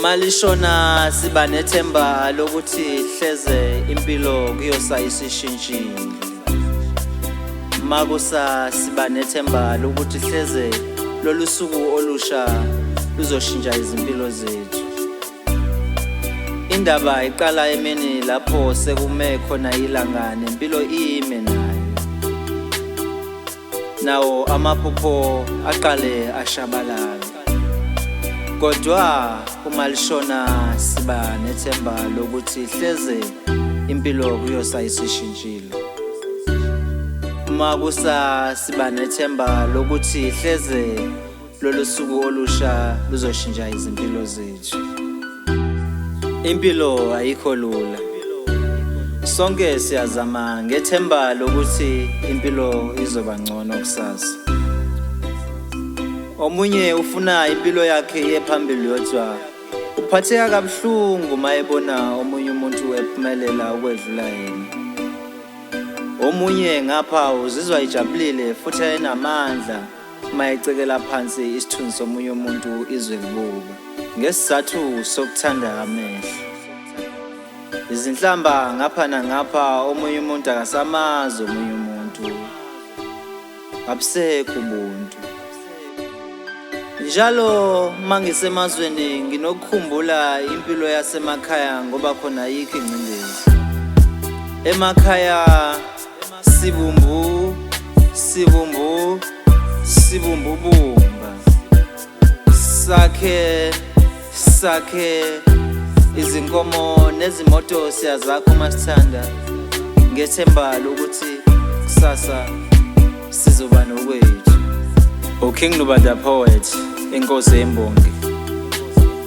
Malishona siba nethemba lokuthi hleze impilo kuyosayisishintshile. Makusa siba nethemba lokuthi hleze lolusuku olusha luzoshintsha izimpilo zethu. Indaba iqala emini lapho sekume khona ilanga nempilo ime nayo. Nawo amaphupho aqale ashabalala. Kodwa uma lishona siba nethemba lokuthi hleze impilo kuyosayisishintshile. Makusa siba nethemba lokuthi hleze lolusuku olusha luzoshintsha izimpilo zethu. Impilo ayikho lula. Sonke siyazama ngethemba lokuthi impilo izoba ngcono kusasa. Omunye ufuna impilo yakhe yephambili yodwa uphatheka kabuhlungu mayebona omunye umuntu ephumelela ukwedlula yena. Omunye ngapha uzizwa ijabulile futhi enamandla mayecekela phansi isithunzi somunye umuntu izwe libuka ngesizathu sokuthanda amehlo. Izinhlamba ngapha nangapha omunye umuntu akasamazi omunye umuntu. Abusekho ubuntu. Njalo mangisemazweni nginokukhumbula impilo yasemakhaya ngoba khona ayikho ingcindezi. Emakhaya sibumbubumba. Sakhe izinkomo nezimoto siyazakho masithanda ngethemba lokuthi kusasa sizoba nokwethu. King Nuba the poet, inkosi yembongi,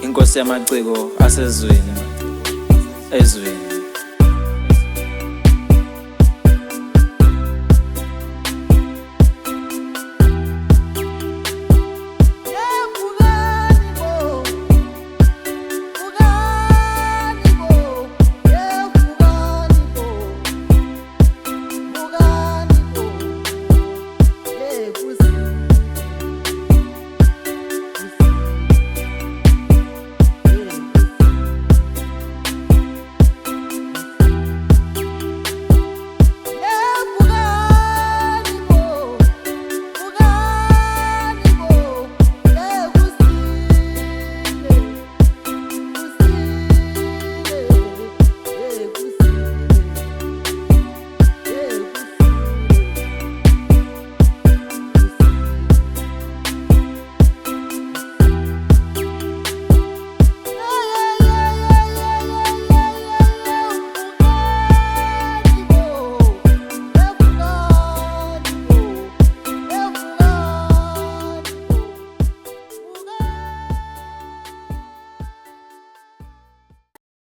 inkosi yamaciko asezweni ezweni.